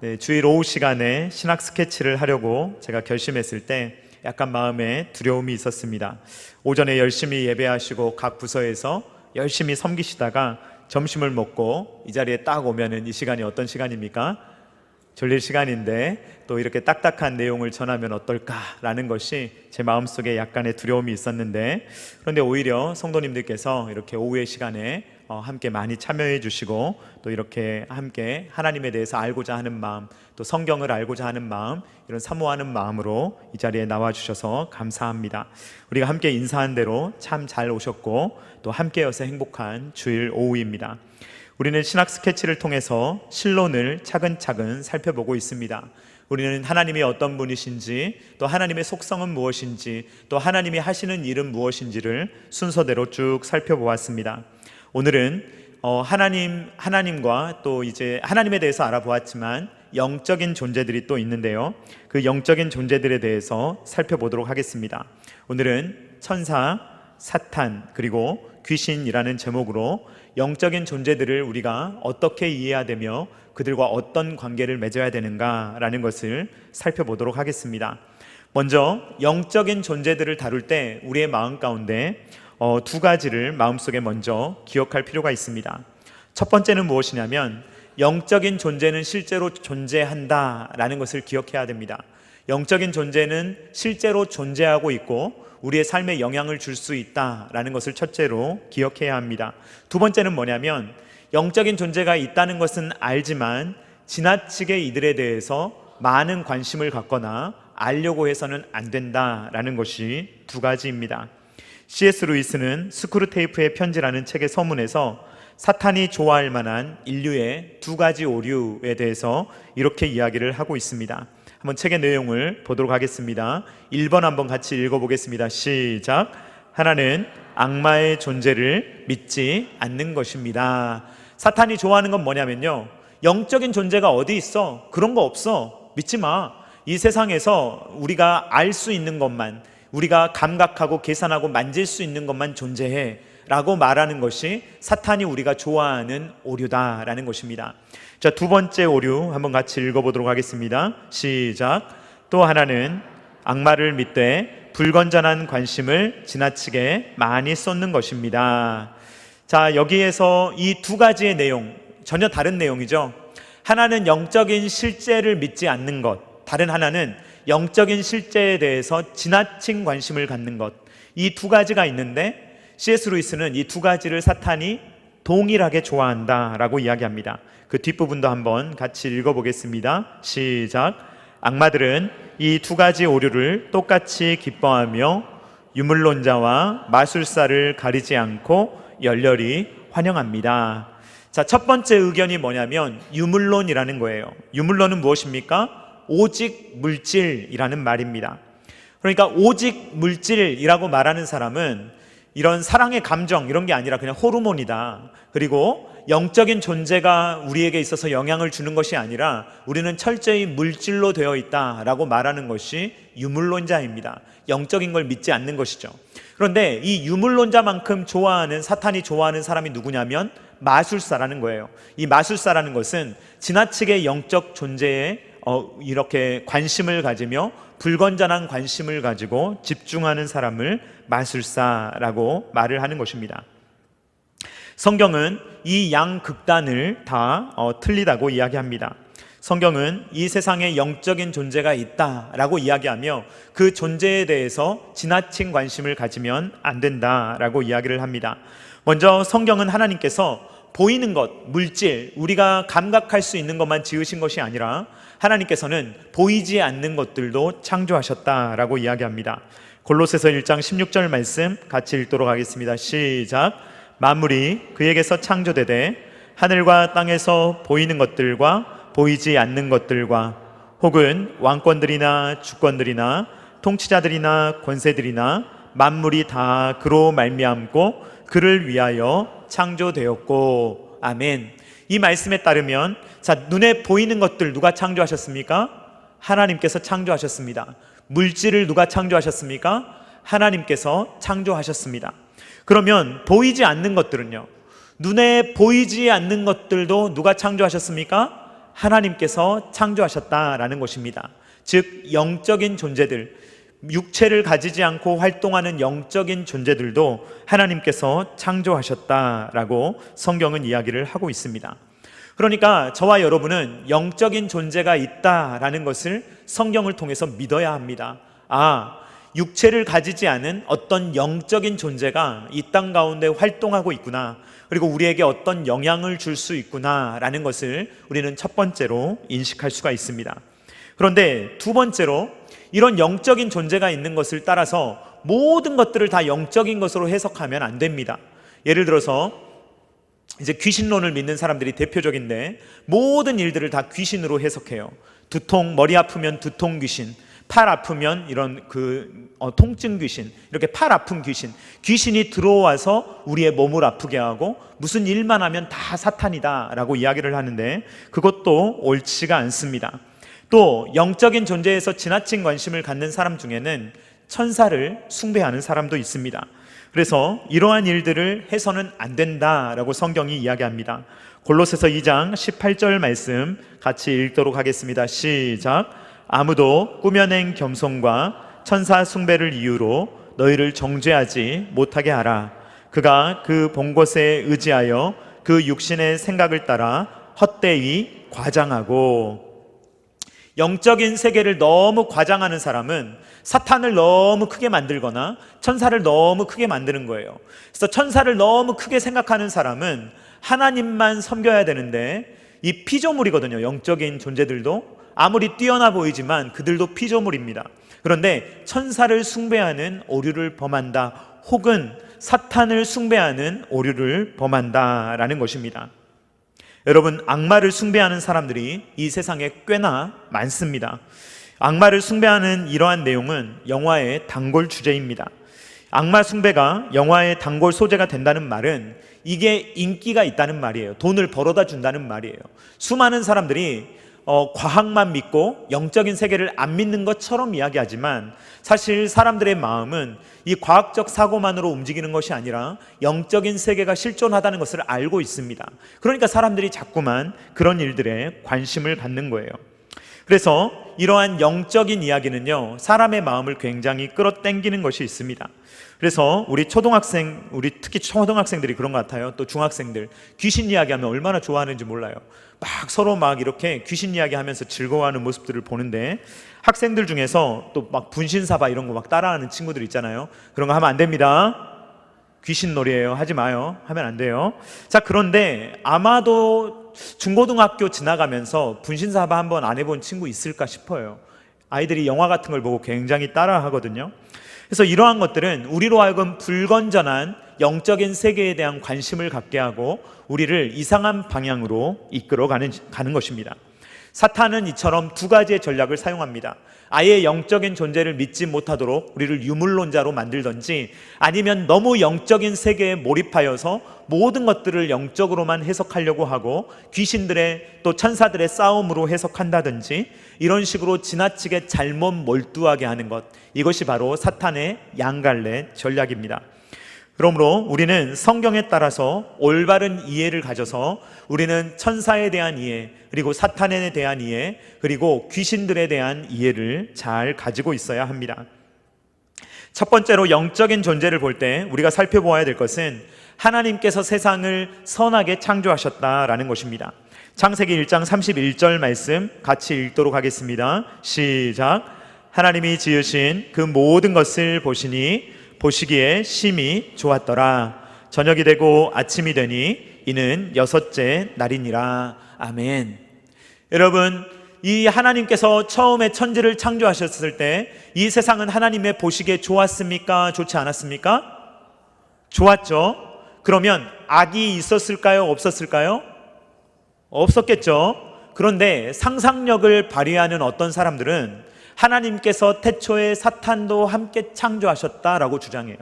네, 주일 오후 시간에 신학 스케치를 하려고 제가 결심했을 때 약간 마음에 두려움이 있었습니다. 오전에 열심히 예배하시고 각 부서에서 열심히 섬기시다가 점심을 먹고 이 자리에 딱 오면은 이 시간이 어떤 시간입니까? 졸릴 시간인데 또 이렇게 딱딱한 내용을 전하면 어떨까라는 것이 제 마음속에 약간의 두려움이 있었는데, 그런데 오히려 성도님들께서 이렇게 오후의 시간에 함께 많이 참여해 주시고 또 이렇게 함께 하나님에 대해서 알고자 하는 마음, 또 성경을 알고자 하는 마음, 이런 사모하는 마음으로 이 자리에 나와 주셔서 감사합니다. 우리가 함께 인사한 대로 참 잘 오셨고 또 함께여서 행복한 주일 오후입니다. 우리는 신학 스케치를 통해서 신론을 차근차근 살펴보고 있습니다. 우리는 하나님이 어떤 분이신지, 또 하나님의 속성은 무엇인지, 또 하나님이 하시는 일은 무엇인지를 순서대로 쭉 살펴보았습니다. 오늘은 하나님과 또 이제 하나님에 대해서 알아보았지만 영적인 존재들이 또 있는데요, 그 영적인 존재들에 대해서 살펴보도록 하겠습니다. 오늘은 천사, 사탄, 그리고 귀신이라는 제목으로 영적인 존재들을 우리가 어떻게 이해해야 되며 그들과 어떤 관계를 맺어야 되는가라는 것을 살펴보도록 하겠습니다. 먼저 영적인 존재들을 다룰 때 우리의 마음 가운데 두 가지를 마음속에 먼저 기억할 필요가 있습니다. 첫 번째는 무엇이냐면 영적인 존재는 실제로 존재한다라는 것을 기억해야 됩니다. 영적인 존재는 실제로 존재하고 있고 우리의 삶에 영향을 줄 수 있다라는 것을 첫째로 기억해야 합니다. 두 번째는 뭐냐면 영적인 존재가 있다는 것은 알지만 지나치게 이들에 대해서 많은 관심을 갖거나 알려고 해서는 안 된다라는 것이 두 가지입니다. C.S. 루이스는 스크루테이프의 편지라는 책의 서문에서 사탄이 좋아할 만한 인류의 두 가지 오류에 대해서 이렇게 이야기를 하고 있습니다. 한번 책의 내용을 보도록 하겠습니다. 1번 한번 같이 읽어보겠습니다. 시작. 하나는 악마의 존재를 믿지 않는 것입니다. 사탄이 좋아하는 건 뭐냐면요, 영적인 존재가 어디 있어? 그런 거 없어. 믿지 마. 이 세상에서 우리가 알 수 있는 것만, 우리가 감각하고 계산하고 만질 수 있는 것만 존재해 라고 말하는 것이 사탄이 우리가 좋아하는 오류다라는 것입니다. 자, 두 번째 오류 한번 같이 읽어보도록 하겠습니다. 시작. 또 하나는 악마를 믿되 불건전한 관심을 지나치게 많이 쏟는 것입니다. 자, 여기에서 이 두 가지의 내용 전혀 다른 내용이죠. 하나는 영적인 실제를 믿지 않는 것, 다른 하나는 영적인 실제에 대해서 지나친 관심을 갖는 것, 이 두 가지가 있는데 C.S. 루이스는 이 두 가지를 사탄이 동일하게 좋아한다라고 이야기합니다. 그 뒷부분도 한번 같이 읽어보겠습니다. 시작. 악마들은 이 두 가지 오류를 똑같이 기뻐하며 유물론자와 마술사를 가리지 않고 열렬히 환영합니다. 자, 첫 번째 의견이 뭐냐면 유물론이라는 거예요. 유물론은 무엇입니까? 오직 물질이라는 말입니다. 그러니까 오직 물질이라고 말하는 사람은 이런 사랑의 감정 이런 게 아니라 그냥 호르몬이다, 그리고 영적인 존재가 우리에게 있어서 영향을 주는 것이 아니라 우리는 철저히 물질로 되어 있다라고 말하는 것이 유물론자입니다. 영적인 걸 믿지 않는 것이죠. 그런데 이 유물론자만큼 좋아하는, 사탄이 좋아하는 사람이 누구냐면 마술사라는 거예요. 이 마술사라는 것은 지나치게 영적 존재에 이렇게 관심을 가지며 불건전한 관심을 가지고 집중하는 사람을 마술사라고 말을 하는 것입니다. 성경은 이 양극단을 다 틀리다고 이야기합니다. 성경은 이 세상에 영적인 존재가 있다라고 이야기하며 그 존재에 대해서 지나친 관심을 가지면 안 된다라고 이야기를 합니다. 먼저 성경은 하나님께서 보이는 것, 물질, 우리가 감각할 수 있는 것만 지으신 것이 아니라 하나님께서는 보이지 않는 것들도 창조하셨다라고 이야기합니다. 골로새서 1장 16절 말씀 같이 읽도록 하겠습니다. 시작. 만물이 그에게서 창조되되 하늘과 땅에서 보이는 것들과 보이지 않는 것들과 혹은 왕권들이나 주권들이나 통치자들이나 권세들이나 만물이 다 그로 말미암고 그를 위하여 창조되었고. 아멘. 이 말씀에 따르면, 자, 눈에 보이는 것들 누가 창조하셨습니까? 하나님께서 창조하셨습니다. 물질을 누가 창조하셨습니까? 하나님께서 창조하셨습니다. 그러면 보이지 않는 것들은요? 눈에 보이지 않는 것들도 누가 창조하셨습니까? 하나님께서 창조하셨다라는 것입니다. 즉 영적인 존재들, 육체를 가지지 않고 활동하는 영적인 존재들도 하나님께서 창조하셨다라고 성경은 이야기를 하고 있습니다. 그러니까 저와 여러분은 영적인 존재가 있다라는 것을 성경을 통해서 믿어야 합니다. 육체를 가지지 않은 어떤 영적인 존재가 이 땅 가운데 활동하고 있구나, 그리고 우리에게 어떤 영향을 줄 수 있구나라는 것을 우리는 첫 번째로 인식할 수가 있습니다. 그런데 두 번째로, 이런 영적인 존재가 있는 것을 따라서 모든 것들을 다 영적인 것으로 해석하면 안 됩니다. 예를 들어서 이제 귀신론을 믿는 사람들이 대표적인데, 모든 일들을 다 귀신으로 해석해요. 두통, 머리 아프면 두통 귀신, 팔 아프면 이런 통증 귀신, 이렇게 팔 아픈 귀신, 귀신이 들어와서 우리의 몸을 아프게 하고 무슨 일만 하면 다 사탄이다 라고 이야기를 하는데, 그것도 옳지가 않습니다. 또 영적인 존재에서 지나친 관심을 갖는 사람 중에는 천사를 숭배하는 사람도 있습니다. 그래서 이러한 일들을 해서는 안 된다라고 성경이 이야기합니다. 골로새서 2장 18절 말씀 같이 읽도록 하겠습니다. 시작. 아무도 꾸며낸 겸손과 천사 숭배를 이유로 너희를 정죄하지 못하게 하라. 그가 그 본 것에 의지하여 그 육신의 생각을 따라 헛되이 과장하고. 영적인 세계를 너무 과장하는 사람은 사탄을 너무 크게 만들거나 천사를 너무 크게 만드는 거예요. 그래서 천사를 너무 크게 생각하는 사람은 하나님만 섬겨야 되는데, 이 피조물이거든요. 영적인 존재들도 아무리 뛰어나 보이지만 그들도 피조물입니다. 그런데 천사를 숭배하는 오류를 범한다, 혹은 사탄을 숭배하는 오류를 범한다라는 것입니다. 여러분, 악마를 숭배하는 사람들이 이 세상에 꽤나 많습니다. 악마를 숭배하는 이러한 내용은 영화의 단골 주제입니다. 악마 숭배가 영화의 단골 소재가 된다는 말은 이게 인기가 있다는 말이에요. 돈을 벌어다 준다는 말이에요. 수많은 사람들이 과학만 믿고 영적인 세계를 안 믿는 것처럼 이야기하지만, 사실 사람들의 마음은 이 과학적 사고만으로 움직이는 것이 아니라 영적인 세계가 실존하다는 것을 알고 있습니다. 그러니까 사람들이 자꾸만 그런 일들에 관심을 갖는 거예요. 그래서 이러한 영적인 이야기는요, 사람의 마음을 굉장히 끌어당기는 것이 있습니다. 그래서 우리 특히 초등학생들이 그런 것 같아요. 또 중학생들, 귀신 이야기하면 얼마나 좋아하는지 몰라요. 막 서로 막 이렇게 귀신 이야기하면서 즐거워하는 모습들을 보는데, 학생들 중에서 또 막 분신사바 이런 거 막 따라하는 친구들 있잖아요. 그런 거 하면 안 됩니다. 귀신 놀이에요. 하지 마요. 하면 안 돼요. 자, 그런데 아마도 중고등학교 지나가면서 분신사바 한번 안 해본 친구 있을까 싶어요. 아이들이 영화 같은 걸 보고 굉장히 따라 하거든요. 그래서 이러한 것들은 우리로 하여금 불건전한 영적인 세계에 대한 관심을 갖게 하고 우리를 이상한 방향으로 이끌어 가는 것입니다. 사탄은 이처럼 두 가지의 전략을 사용합니다. 아예 영적인 존재를 믿지 못하도록 우리를 유물론자로 만들든지, 아니면 너무 영적인 세계에 몰입하여서 모든 것들을 영적으로만 해석하려고 하고 귀신들의 또 천사들의 싸움으로 해석한다든지, 이런 식으로 지나치게 잘못 몰두하게 하는 것, 이것이 바로 사탄의 양갈래 전략입니다. 그러므로 우리는 성경에 따라서 올바른 이해를 가져서 우리는 천사에 대한 이해, 그리고 사탄에 대한 이해, 그리고 귀신들에 대한 이해를 잘 가지고 있어야 합니다. 첫 번째로 영적인 존재를 볼 때 우리가 살펴보아야 될 것은 하나님께서 세상을 선하게 창조하셨다라는 것입니다. 창세기 1장 31절 말씀 같이 읽도록 하겠습니다. 시작. 하나님이 지으신 그 모든 것을 보시니 보시기에 심히 좋았더라. 저녁이 되고 아침이 되니 이는 여섯째 날이니라. 아멘. 여러분, 이 하나님께서 처음에 천지를 창조하셨을 때 이 세상은 하나님의 보시기에 좋았습니까? 좋지 않았습니까? 좋았죠. 그러면 악이 있었을까요? 없었을까요? 없었겠죠. 그런데 상상력을 발휘하는 어떤 사람들은 하나님께서 태초에 사탄도 함께 창조하셨다라고 주장해요.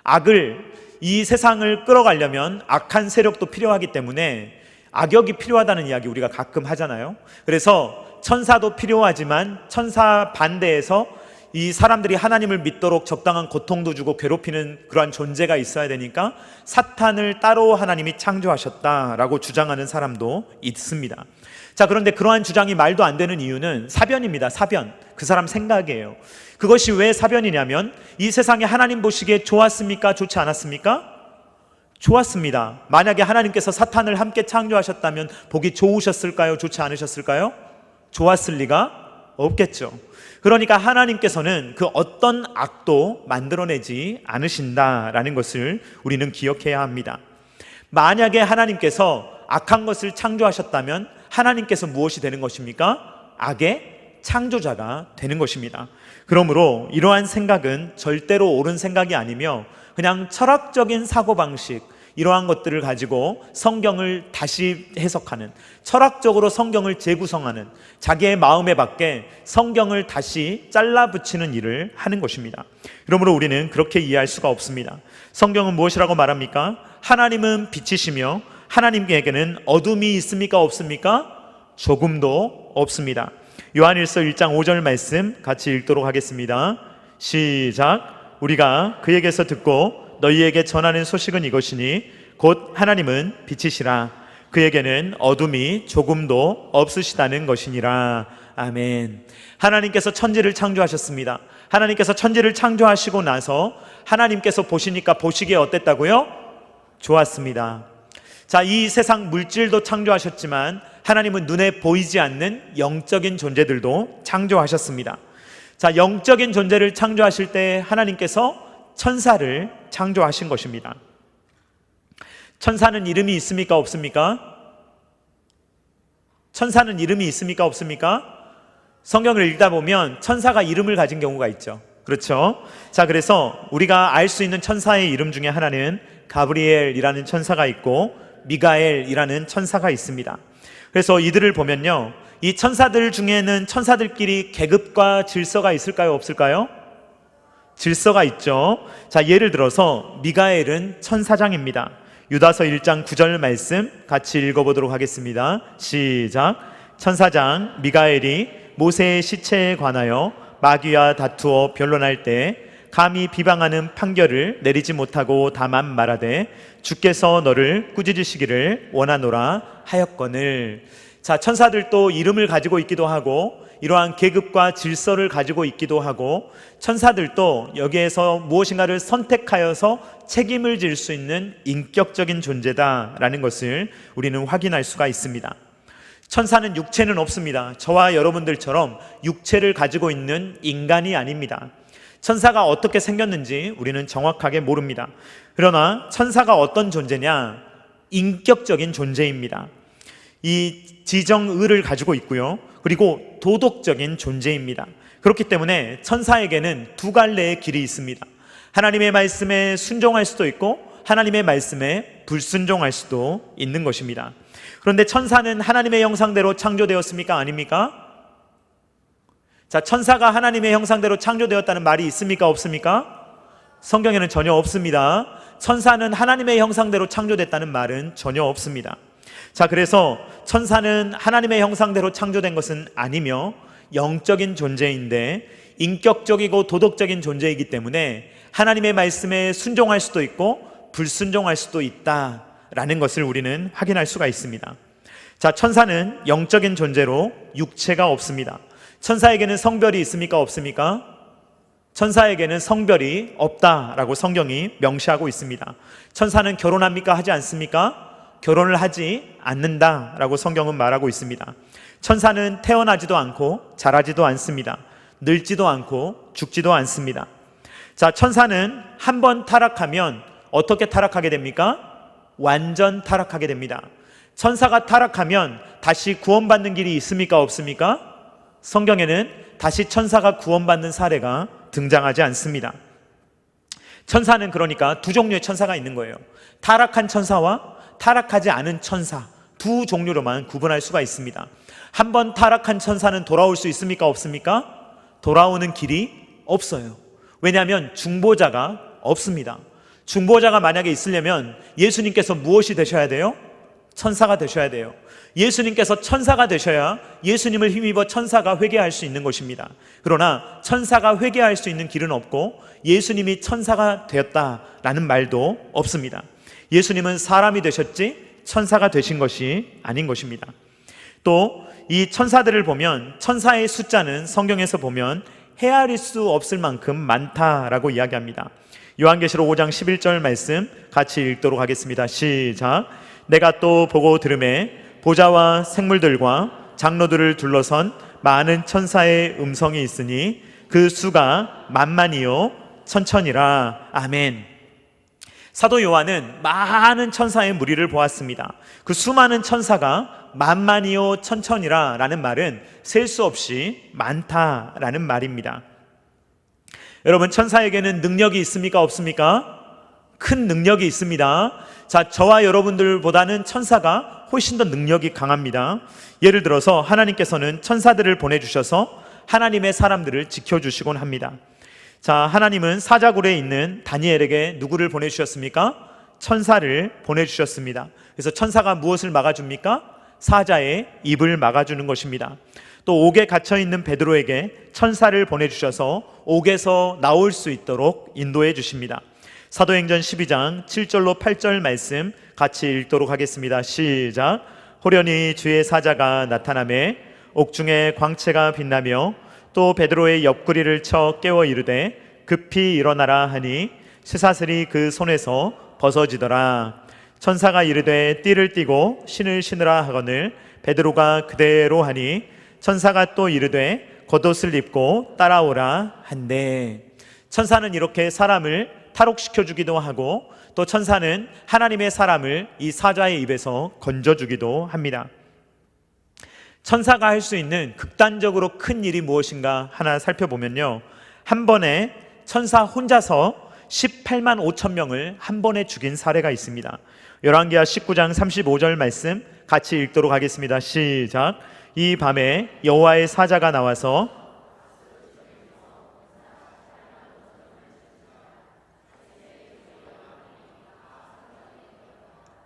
악을, 이 세상을 끌어가려면 악한 세력도 필요하기 때문에 악역이 필요하다는 이야기 우리가 가끔 하잖아요. 그래서 천사도 필요하지만 천사 반대에서 이 사람들이 하나님을 믿도록 적당한 고통도 주고 괴롭히는 그러한 존재가 있어야 되니까 사탄을 따로 하나님이 창조하셨다라고 주장하는 사람도 있습니다. 자, 그런데 그러한 주장이 말도 안 되는 이유는 사변입니다. 사변. 그 사람 생각이에요. 그것이 왜 사변이냐면 이 세상에 하나님 보시기에 좋았습니까? 좋지 않았습니까? 좋았습니다. 만약에 하나님께서 사탄을 함께 창조하셨다면 보기 좋으셨을까요? 좋지 않으셨을까요? 좋았을 리가 없겠죠. 그러니까 하나님께서는 그 어떤 악도 만들어내지 않으신다라는 것을 우리는 기억해야 합니다. 만약에 하나님께서 악한 것을 창조하셨다면 하나님께서 무엇이 되는 것입니까? 악의 창조자가 되는 것입니다. 그러므로 이러한 생각은 절대로 옳은 생각이 아니며 그냥 철학적인 사고방식, 이러한 것들을 가지고 성경을 다시 해석하는, 철학적으로 성경을 재구성하는, 자기의 마음에 맞게 성경을 다시 잘라 붙이는 일을 하는 것입니다. 그러므로 우리는 그렇게 이해할 수가 없습니다. 성경은 무엇이라고 말합니까? 하나님은 빛이시며 하나님에게는 어둠이 있습니까? 없습니까? 조금도 없습니다. 요한일서 1장 5절 말씀 같이 읽도록 하겠습니다. 시작. 우리가 그에게서 듣고 너희에게 전하는 소식은 이것이니 곧 하나님은 빛이시라. 그에게는 어둠이 조금도 없으시다는 것이니라. 아멘. 하나님께서 천지를 창조하셨습니다. 하나님께서 천지를 창조하시고 나서 하나님께서 보시니까 보시기에 어땠다고요? 좋았습니다. 자, 이 세상 물질도 창조하셨지만 하나님은 눈에 보이지 않는 영적인 존재들도 창조하셨습니다. 자, 영적인 존재를 창조하실 때 하나님께서 천사를 창조하신 것입니다. 천사는 이름이 있습니까? 없습니까? 천사는 이름이 있습니까? 없습니까? 성경을 읽다 보면 천사가 이름을 가진 경우가 있죠. 그렇죠? 자, 그래서 우리가 알 수 있는 천사의 이름 중에 하나는 가브리엘이라는 천사가 있고 미가엘이라는 천사가 있습니다. 그래서 이들을 보면요, 이 천사들 중에는 천사들끼리 계급과 질서가 있을까요? 없을까요? 질서가 있죠. 자, 예를 들어서 미가엘은 천사장입니다. 유다서 1장 9절 말씀 같이 읽어보도록 하겠습니다. 시작. 천사장 미가엘이 모세의 시체에 관하여 마귀와 다투어 변론할 때 감히 비방하는 판결을 내리지 못하고 다만 말하되 주께서 너를 꾸짖으시기를 원하노라 하였거늘. 자, 천사들도 이름을 가지고 있기도 하고 이러한 계급과 질서를 가지고 있기도 하고 천사들도 여기에서 무엇인가를 선택하여서 책임을 질 수 있는 인격적인 존재다라는 것을 우리는 확인할 수가 있습니다. 천사는 육체는 없습니다. 저와 여러분들처럼 육체를 가지고 있는 인간이 아닙니다. 천사가 어떻게 생겼는지 우리는 정확하게 모릅니다. 그러나 천사가 어떤 존재냐? 인격적인 존재입니다. 이 지정의를 가지고 있고요. 그리고 도덕적인 존재입니다. 그렇기 때문에 천사에게는 두 갈래의 길이 있습니다. 하나님의 말씀에 순종할 수도 있고 하나님의 말씀에 불순종할 수도 있는 것입니다. 그런데 천사는 하나님의 형상대로 창조되었습니까? 아닙니까? 자, 천사가 하나님의 형상대로 창조되었다는 말이 있습니까? 없습니까? 성경에는 전혀 없습니다. 천사는 하나님의 형상대로 창조됐다는 말은 전혀 없습니다. 자, 그래서 천사는 하나님의 형상대로 창조된 것은 아니며 영적인 존재인데 인격적이고 도덕적인 존재이기 때문에 하나님의 말씀에 순종할 수도 있고 불순종할 수도 있다라는 것을 우리는 확인할 수가 있습니다. 자, 천사는 영적인 존재로 육체가 없습니다. 천사에게는 성별이 있습니까? 없습니까? 천사에게는 성별이 없다라고 성경이 명시하고 있습니다. 천사는 결혼합니까? 하지 않습니까? 결혼을 하지 않는다라고 성경은 말하고 있습니다. 천사는 태어나지도 않고 자라지도 않습니다. 늙지도 않고 죽지도 않습니다. 자, 천사는 한 번 타락하면 어떻게 타락하게 됩니까? 완전 타락하게 됩니다. 천사가 타락하면 다시 구원받는 길이 있습니까? 없습니까? 성경에는 다시 천사가 구원받는 사례가 등장하지 않습니다. 천사는 그러니까 두 종류의 천사가 있는 거예요. 타락한 천사와 타락하지 않은 천사, 두 종류로만 구분할 수가 있습니다. 한 번 타락한 천사는 돌아올 수 있습니까? 없습니까? 돌아오는 길이 없어요. 왜냐하면 중보자가 없습니다. 중보자가 만약에 있으려면 예수님께서 무엇이 되셔야 돼요? 천사가 되셔야 돼요. 예수님께서 천사가 되셔야 예수님을 힘입어 천사가 회개할 수 있는 것입니다. 그러나 천사가 회개할 수 있는 길은 없고 예수님이 천사가 되었다라는 말도 없습니다. 예수님은 사람이 되셨지 천사가 되신 것이 아닌 것입니다. 또 이 천사들을 보면 천사의 숫자는 성경에서 보면 헤아릴 수 없을 만큼 많다라고 이야기합니다. 요한계시록 5장 11절 말씀 같이 읽도록 하겠습니다. 시작. 내가 또 보고 들음에 보좌와 생물들과 장로들을 둘러선 많은 천사의 음성이 있으니 그 수가 만만이요 천천이라. 아멘. 사도 요한은 많은 천사의 무리를 보았습니다. 그 수많은 천사가 만만이요 천천이라 라는 말은 셀 수 없이 많다라는 말입니다. 여러분, 천사에게는 능력이 있습니까? 없습니까? 큰 능력이 있습니다. 자, 저와 여러분들보다는 천사가 훨씬 더 능력이 강합니다. 예를 들어서 하나님께서는 천사들을 보내주셔서 하나님의 사람들을 지켜주시곤 합니다. 자, 하나님은 사자굴에 있는 다니엘에게 누구를 보내주셨습니까? 천사를 보내주셨습니다. 그래서 천사가 무엇을 막아줍니까? 사자의 입을 막아주는 것입니다. 또 옥에 갇혀있는 베드로에게 천사를 보내주셔서 옥에서 나올 수 있도록 인도해 주십니다. 사도행전 12장 7절로 8절 말씀 같이 읽도록 하겠습니다. 시작. 호련히 주의 사자가 나타나매 옥중에 광채가 빛나며 또 베드로의 옆구리를 쳐 깨워 이르되 급히 일어나라 하니 쇠사슬이 그 손에서 벗어지더라. 천사가 이르되 띠를 띠고 신을 신으라 하거늘 베드로가 그대로 하니 천사가 또 이르되 겉옷을 입고 따라오라 한대. 천사는 이렇게 사람을 탈옥시켜 주기도 하고 또 천사는 하나님의 사람을 이 사자의 입에서 건져주기도 합니다. 천사가 할 수 있는 극단적으로 큰 일이 무엇인가 하나 살펴보면요, 한 번에 천사 혼자서 18만 5천 명을 한 번에 죽인 사례가 있습니다. 열왕기하 19장 35절 말씀 같이 읽도록 하겠습니다. 시작. 이 밤에 여호와의 사자가 나와서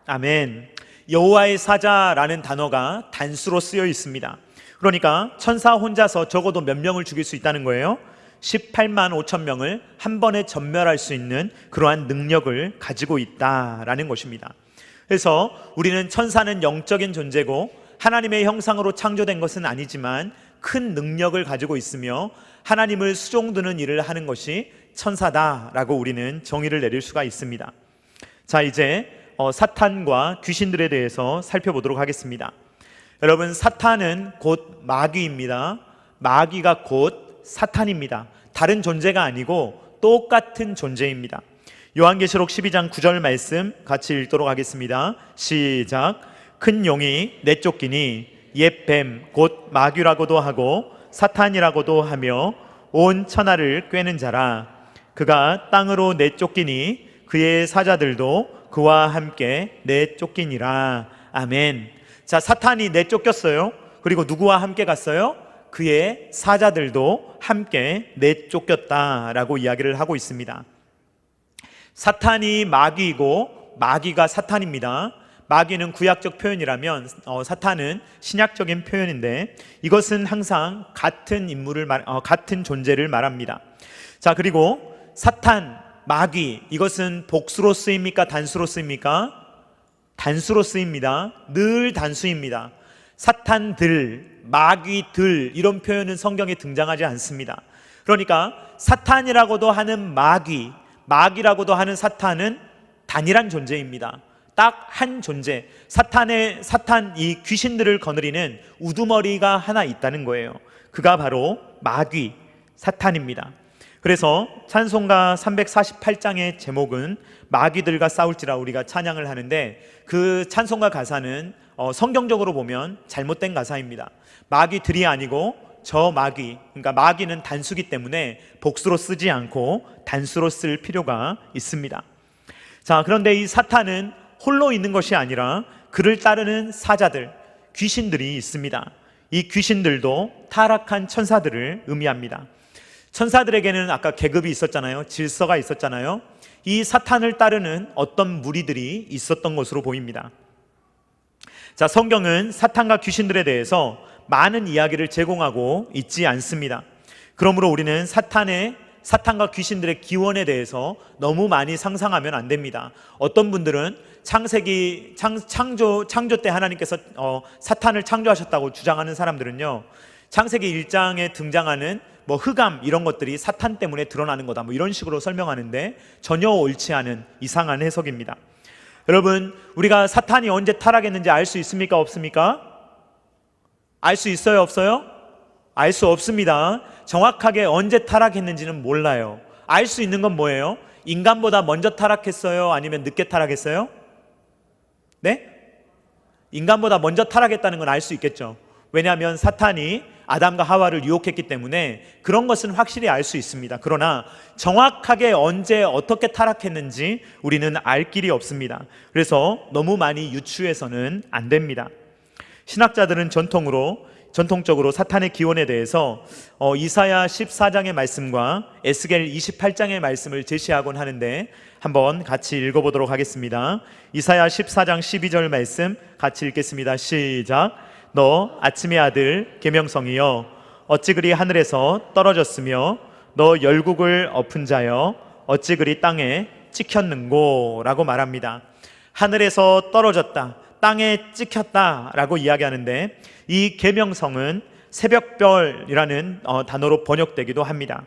아멘. 여호와의 사자라는 단어가 단수로 쓰여 있습니다. 그러니까 천사 혼자서 적어도 몇 명을 죽일 수 있다는 거예요. 18만 5천 명을 한 번에 전멸할 수 있는 그러한 능력을 가지고 있다라는 것입니다. 그래서 우리는 천사는 영적인 존재고 하나님의 형상으로 창조된 것은 아니지만 큰 능력을 가지고 있으며 하나님을 수종드는 일을 하는 것이 천사다라고 우리는 정의를 내릴 수가 있습니다. 자, 이제 사탄과 귀신들에 대해서 살펴보도록 하겠습니다. 여러분, 사탄은 곧 마귀입니다. 마귀가 곧 사탄입니다. 다른 존재가 아니고 똑같은 존재입니다. 요한계시록 12장 9절 말씀 같이 읽도록 하겠습니다. 시작. 큰 용이 내쫓기니 옛 뱀 곧 마귀라고도 하고 사탄이라고도 하며 온 천하를 꿰는 자라. 그가 땅으로 내쫓기니 그의 사자들도 그와 함께 내쫓기니라. 아멘. 자, 사탄이 내쫓겼어요. 그리고 누구와 함께 갔어요? 그의 사자들도 함께 내쫓겼다라고 이야기를 하고 있습니다. 사탄이 마귀이고 마귀가 사탄입니다. 마귀는 구약적 표현이라면 사탄은 신약적인 표현인데 이것은 항상 같은 인물을 같은 존재를 말합니다. 자, 그리고 사탄, 마귀, 이것은 복수로 쓰입니까? 단수로 쓰입니까? 단수로 쓰입니다. 늘 단수입니다. 사탄들, 마귀들 이런 표현은 성경에 등장하지 않습니다. 그러니까 사탄이라고도 하는 마귀, 마귀라고도 하는 사탄은 단일한 존재입니다. 딱 한 존재. 사탄 이 귀신들을 거느리는 우두머리가 하나 있다는 거예요. 그가 바로 마귀, 사탄입니다. 그래서 찬송가 348장의 제목은 마귀들과 싸울지라 우리가 찬양을 하는데 그 찬송가 가사는 성경적으로 보면 잘못된 가사입니다. 마귀들이 아니고 저 마귀, 그러니까 마귀는 단수기 때문에 복수로 쓰지 않고 단수로 쓸 필요가 있습니다. 자, 그런데 이 사탄은 홀로 있는 것이 아니라 그를 따르는 사자들, 귀신들이 있습니다. 이 귀신들도 타락한 천사들을 의미합니다. 천사들에게는 아까 계급이 있었잖아요. 질서가 있었잖아요. 이 사탄을 따르는 어떤 무리들이 있었던 것으로 보입니다. 자, 성경은 사탄과 귀신들에 대해서 많은 이야기를 제공하고 있지 않습니다. 그러므로 우리는 사탄의 사탄과 귀신들의 기원에 대해서 너무 많이 상상하면 안 됩니다. 어떤 분들은 창조 때 하나님께서 사탄을 창조하셨다고 주장하는 사람들은요, 창세기 1장에 등장하는 뭐 흑암 이런 것들이 사탄 때문에 드러나는 거다, 뭐 이런 식으로 설명하는데 전혀 옳지 않은 이상한 해석입니다. 여러분, 우리가 사탄이 언제 타락했는지 알 수 있습니까? 없습니까? 알 수 있어요? 없어요? 알 수 없습니다. 정확하게 언제 타락했는지는 몰라요. 알 수 있는 건 뭐예요? 인간보다 먼저 타락했어요? 아니면 늦게 타락했어요? 네? 인간보다 먼저 타락했다는 건 알 수 있겠죠. 왜냐하면 사탄이 아담과 하와를 유혹했기 때문에 그런 것은 확실히 알 수 있습니다. 그러나 정확하게 언제 어떻게 타락했는지 우리는 알 길이 없습니다. 그래서 너무 많이 유추해서는 안 됩니다. 신학자들은 전통적으로 사탄의 기원에 대해서 이사야 14장의 말씀과 에스겔 28장의 말씀을 제시하곤 하는데 한번 같이 읽어보도록 하겠습니다. 이사야 14장 12절 말씀 같이 읽겠습니다. 시작. 너 아침의 아들 계명성이여, 어찌 그리 하늘에서 떨어졌으며 너 열국을 엎은 자여, 어찌 그리 땅에 찍혔는고 라고 말합니다. 하늘에서 떨어졌다, 땅에 찍혔다 라고 이야기하는데, 이 계명성은 새벽별이라는 단어로 번역되기도 합니다.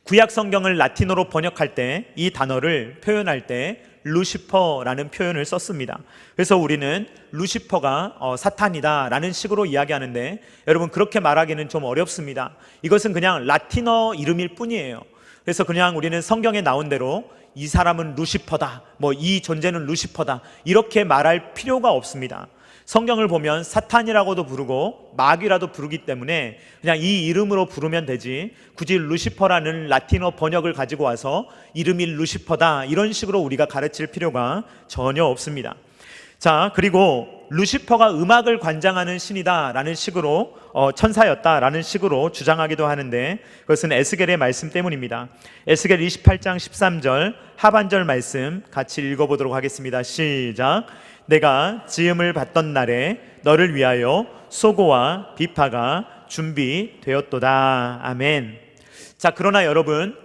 구약 성경을 라틴어로 번역할 때 이 단어를 표현할 때 루시퍼라는 표현을 썼습니다. 그래서 우리는 루시퍼가 사탄이다 라는 식으로 이야기하는데, 여러분 그렇게 말하기는 좀 어렵습니다. 이것은 그냥 라틴어 이름일 뿐이에요. 그래서 그냥 우리는 성경에 나온 대로 이 사람은 루시퍼다, 뭐 이 존재는 루시퍼다, 이렇게 말할 필요가 없습니다. 성경을 보면 사탄이라고도 부르고 마귀라도 부르기 때문에 그냥 이 이름으로 부르면 되지, 굳이 루시퍼라는 라틴어 번역을 가지고 와서 이름이 루시퍼다 이런 식으로 우리가 가르칠 필요가 전혀 없습니다. 자, 그리고 루시퍼가 음악을 관장하는 신이다 라는 식으로 천사였다 라는 식으로 주장하기도 하는데, 그것은 에스겔의 말씀 때문입니다. 에스겔 28장 13절 하반절 말씀 같이 읽어보도록 하겠습니다. 시작. 내가 지음을 받던 날에 너를 위하여 소고와 비파가 준비되었도다. 아멘. 자, 그러나 여러분,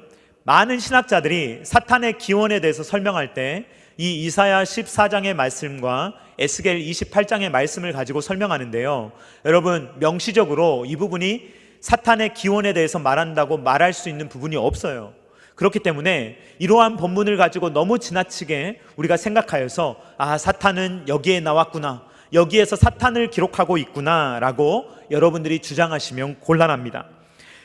많은 신학자들이 사탄의 기원에 대해서 설명할 때 이 이사야 14장의 말씀과 에스겔 28장의 말씀을 가지고 설명하는데요, 여러분 명시적으로 이 부분이 사탄의 기원에 대해서 말한다고 말할 수 있는 부분이 없어요. 그렇기 때문에 이러한 본문을 가지고 너무 지나치게 우리가 생각하여서 사탄은 여기에 나왔구나, 여기에서 사탄을 기록하고 있구나 라고 여러분들이 주장하시면 곤란합니다.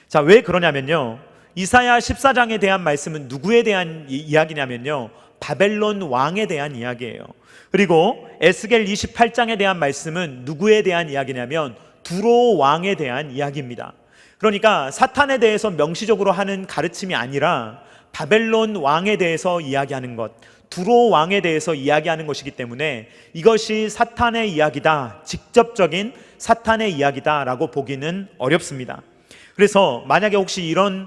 자, 왜 그러냐면요, 이사야 14장에 대한 말씀은 누구에 대한 이야기냐면요, 바벨론 왕에 대한 이야기예요. 그리고 에스겔 28장에 대한 말씀은 누구에 대한 이야기냐면 두로 왕에 대한 이야기입니다. 그러니까 사탄에 대해서 명시적으로 하는 가르침이 아니라 바벨론 왕에 대해서 이야기하는 것, 두로 왕에 대해서 이야기하는 것이기 때문에 이것이 사탄의 이야기다, 직접적인 사탄의 이야기다 라고 보기는 어렵습니다. 그래서 만약에 혹시 이런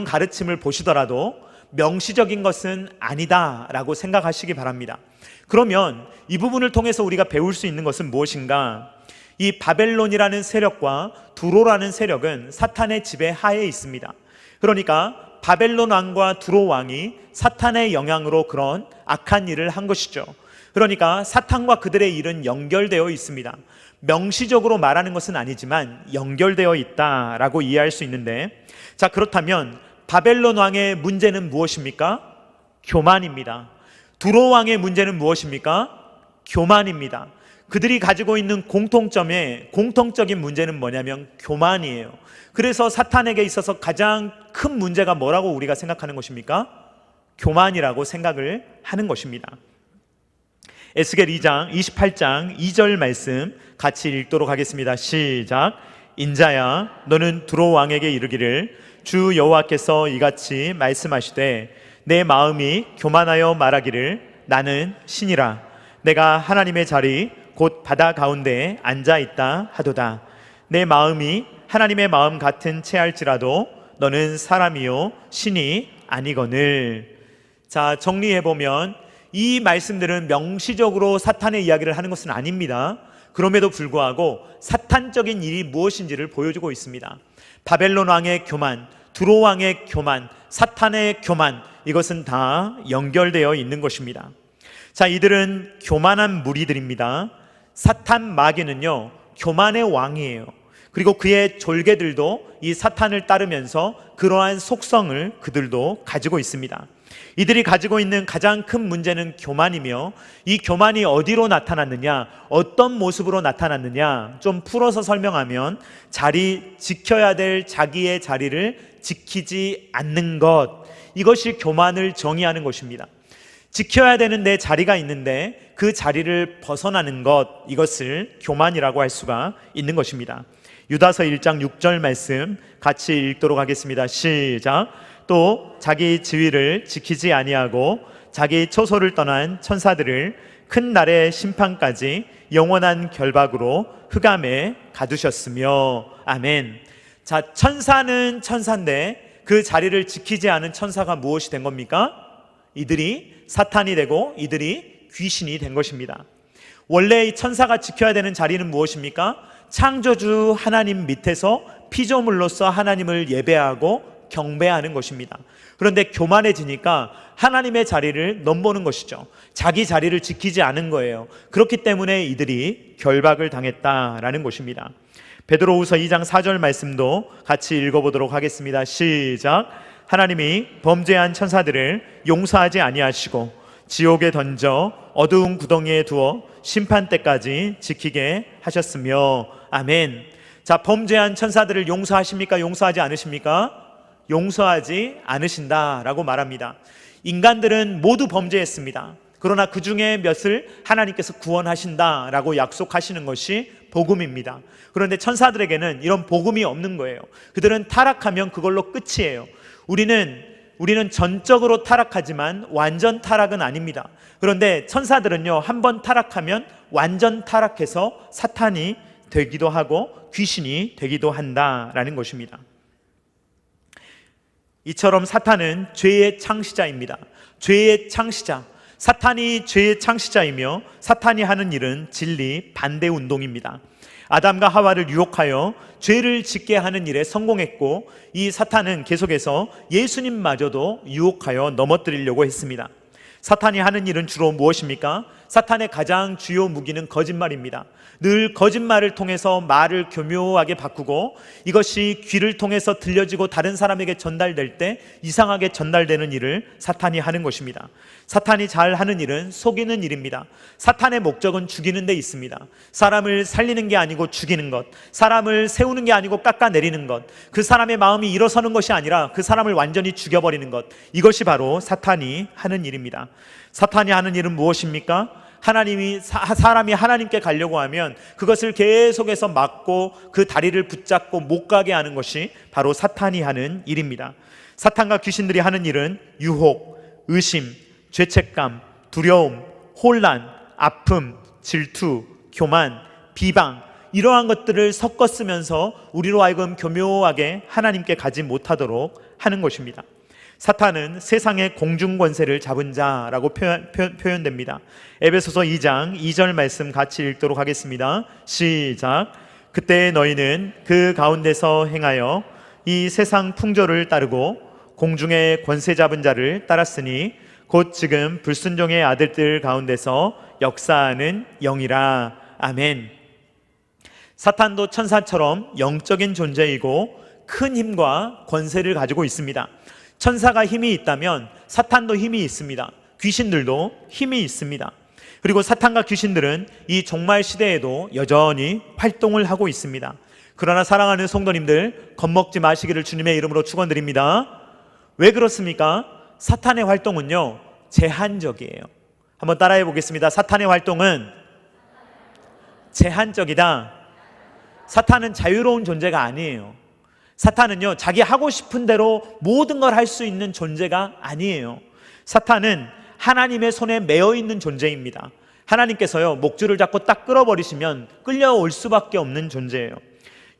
가르침을 보시더라도 명시적인 것은 아니다 라고 생각하시기 바랍니다. 그러면 이 부분을 통해서 우리가 배울 수 있는 것은 무엇인가? 이 바벨론이라는 세력과 두로라는 세력은 사탄의 지배 하에 있습니다. 그러니까 바벨론 왕과 두로 왕이 사탄의 영향으로 그런 악한 일을 한 것이죠. 그러니까 사탄과 그들의 일은 연결되어 있습니다. 명시적으로 말하는 것은 아니지만 연결되어 있다라고 이해할 수 있는데, 자, 그렇다면 바벨론 왕의 문제는 무엇입니까? 교만입니다. 두로 왕의 문제는 무엇입니까? 교만입니다. 그들이 가지고 있는 공통적인 문제는 뭐냐면 교만이에요. 그래서 사탄에게 있어서 가장 큰 문제가 뭐라고 우리가 생각하는 것입니까? 교만이라고 생각을 하는 것입니다. 에스겔 2장 28장 2절 말씀 같이 읽도록 하겠습니다. 시작. 인자야, 너는 두로 왕에게 이르기를 주 여호와께서 이같이 말씀하시되 내 마음이 교만하여 말하기를 나는 신이라, 내가 하나님의 자리 곧 바다 가운데에 앉아있다 하도다. 내 마음이 하나님의 마음 같은 채할지라도 너는 사람이요 신이 아니거늘. 자, 정리해보면 이 말씀들은 명시적으로 사탄의 이야기를 하는 것은 아닙니다. 그럼에도 불구하고 사탄적인 일이 무엇인지를 보여주고 있습니다. 바벨론 왕의 교만, 두로왕의 교만, 사탄의 교만, 이것은 다 연결되어 있는 것입니다. 자, 이들은 교만한 무리들입니다. 사탄 마귀는요, 교만의 왕이에요. 그리고 그의 졸개들도 이 사탄을 따르면서 그러한 속성을 그들도 가지고 있습니다. 이들이 가지고 있는 가장 큰 문제는 교만이며, 이 교만이 어디로 나타났느냐, 어떤 모습으로 나타났느냐, 좀 풀어서 설명하면 지켜야 될 자기의 자리를 지키지 않는 것, 이것이 교만을 정의하는 것입니다. 지켜야 되는 내 자리가 있는데 그 자리를 벗어나는 것, 이것을 교만이라고 할 수가 있는 것입니다. 유다서 1장 6절 말씀 같이 읽도록 하겠습니다. 시작. 또 자기 지위를 지키지 아니하고 자기 처소를 떠난 천사들을 큰 날의 심판까지 영원한 결박으로 흑암에 가두셨으며. 아멘. 자, 천사는 천사인데 그 자리를 지키지 않은 천사가 무엇이 된 겁니까? 이들이 사탄이 되고 이들이 귀신이 된 것입니다. 원래 이 천사가 지켜야 되는 자리는 무엇입니까? 창조주 하나님 밑에서 피조물로서 하나님을 예배하고 경배하는 것입니다. 그런데 교만해지니까 하나님의 자리를 넘보는 것이죠. 자기 자리를 지키지 않은 거예요. 그렇기 때문에 이들이 결박을 당했다라는 것입니다. 베드로후서 2장 4절 말씀도 같이 읽어보도록 하겠습니다. 시작. 하나님이 범죄한 천사들을 용서하지 아니하시고 지옥에 던져 어두운 구덩이에 두어 심판 때까지 지키게 하셨으며. 아멘. 자, 범죄한 천사들을 용서하십니까? 용서하지 않으십니까? 용서하지 않으신다라고 말합니다. 인간들은 모두 범죄했습니다. 그러나 그 중에 몇을 하나님께서 구원하신다라고 약속하시는 것이 복음입니다. 그런데 천사들에게는 이런 복음이 없는 거예요. 그들은 타락하면 그걸로 끝이에요. 우리는 전적으로 타락하지만 완전 타락은 아닙니다. 그런데 천사들은요, 한번 타락하면 완전 타락해서 사탄이 되기도 하고 귀신이 되기도 한다라는 것입니다. 이처럼 사탄은 죄의 창시자입니다. 죄의 창시자. 사탄이 죄의 창시자이며 사탄이 하는 일은 진리 반대 운동입니다. 아담과 하와를 유혹하여 죄를 짓게 하는 일에 성공했고, 이 사탄은 계속해서 예수님마저도 유혹하여 넘어뜨리려고 했습니다. 사탄이 하는 일은 주로 무엇입니까? 사탄의 가장 주요 무기는 거짓말입니다. 늘 거짓말을 통해서 말을 교묘하게 바꾸고, 이것이 귀를 통해서 들려지고 다른 사람에게 전달될 때 이상하게 전달되는 일을 사탄이 하는 것입니다. 사탄이 잘 하는 일은 속이는 일입니다. 사탄의 목적은 죽이는 데 있습니다. 사람을 살리는 게 아니고 죽이는 것, 사람을 세우는 게 아니고 깎아내리는 것, 그 사람의 마음이 일어서는 것이 아니라 그 사람을 완전히 죽여버리는 것, 이것이 바로 사탄이 하는 일입니다. 사탄이 하는 일은 무엇입니까? 사람이 하나님께 가려고 하면 그것을 계속해서 막고 그 다리를 붙잡고 못 가게 하는 것이 바로 사탄이 하는 일입니다. 사탄과 귀신들이 하는 일은 유혹, 의심, 죄책감, 두려움, 혼란, 아픔, 질투, 교만, 비방, 이러한 것들을 섞어 쓰면서 우리로 하여금 교묘하게 하나님께 가지 못하도록 하는 것입니다. 사탄은 세상의 공중권세를 잡은 자라고 표현됩니다. 에베소서 2장 2절 말씀 같이 읽도록 하겠습니다. 시작. 그때 너희는 그 가운데서 행하여 이 세상 풍조를 따르고 공중의 권세 잡은 자를 따랐으니 곧 지금 불순종의 아들들 가운데서 역사하는 영이라. 아멘. 사탄도 천사처럼 영적인 존재이고 큰 힘과 권세를 가지고 있습니다. 천사가 힘이 있다면 사탄도 힘이 있습니다. 귀신들도 힘이 있습니다. 그리고 사탄과 귀신들은 이 종말 시대에도 여전히 활동을 하고 있습니다. 그러나 사랑하는 성도님들, 겁먹지 마시기를 주님의 이름으로 축원드립니다. 왜 그렇습니까? 사탄의 활동은요, 제한적이에요. 한번 따라해 보겠습니다. 사탄의 활동은 제한적이다. 사탄은 자유로운 존재가 아니에요. 사탄은요, 자기 하고 싶은 대로 모든 걸 할 수 있는 존재가 아니에요. 사탄은 하나님의 손에 매여 있는 존재입니다. 하나님께서요, 목줄을 잡고 딱 끌어버리시면 끌려올 수밖에 없는 존재예요.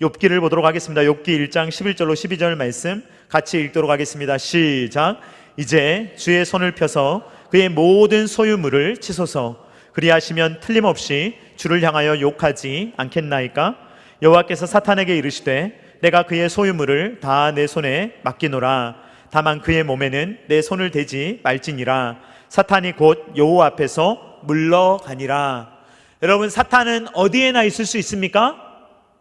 욥기를 보도록 하겠습니다. 욥기 1장 11절로 12절 말씀 같이 읽도록 하겠습니다. 시작. 이제 주의 손을 펴서 그의 모든 소유물을 치소서. 그리하시면 틀림없이 주를 향하여 욕하지 않겠나이까? 여호와께서 사탄에게 이르시되 내가 그의 소유물을 다 내 손에 맡기노라. 다만 그의 몸에는 내 손을 대지 말지니라. 사탄이 곧 여호와 앞에서 물러가니라. 여러분, 사탄은 어디에나 있을 수 있습니까?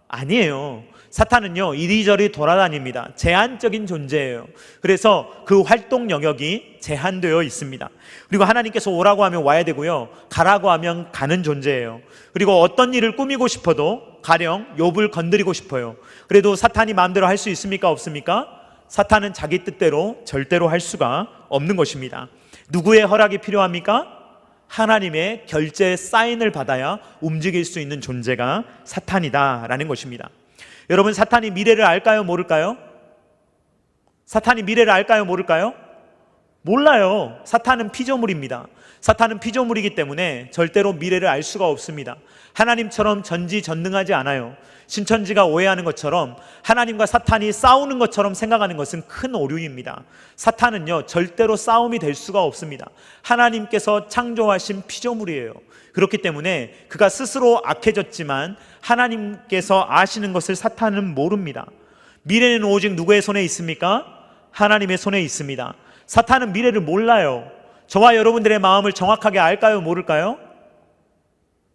아니에요. 사탄은요, 이리저리 돌아다닙니다. 제한적인 존재예요. 그래서 그 활동 영역이 제한되어 있습니다. 그리고 하나님께서 오라고 하면 와야 되고요, 가라고 하면 가는 존재예요. 그리고 어떤 일을 꾸미고 싶어도 가령 욥을 건드리고 싶어요. 그래도 사탄이 마음대로 할 수 있습니까? 없습니까? 사탄은 자기 뜻대로 절대로 할 수가 없는 것입니다. 누구의 허락이 필요합니까? 하나님의 결제 사인을 받아야 움직일 수 있는 존재가 사탄이다라는 것입니다. 여러분, 사탄이 미래를 알까요? 모를까요? 사탄이 미래를 알까요? 모를까요? 몰라요. 사탄은 피조물입니다. 사탄은 피조물이기 때문에 절대로 미래를 알 수가 없습니다. 하나님처럼 전지전능하지 않아요. 신천지가 오해하는 것처럼 하나님과 사탄이 싸우는 것처럼 생각하는 것은 큰 오류입니다. 사탄은요, 절대로 싸움이 될 수가 없습니다. 하나님께서 창조하신 피조물이에요. 그렇기 때문에 그가 스스로 악해졌지만 하나님께서 아시는 것을 사탄은 모릅니다. 미래는 오직 누구의 손에 있습니까? 하나님의 손에 있습니다. 사탄은 미래를 몰라요. 저와 여러분들의 마음을 정확하게 알까요? 모를까요?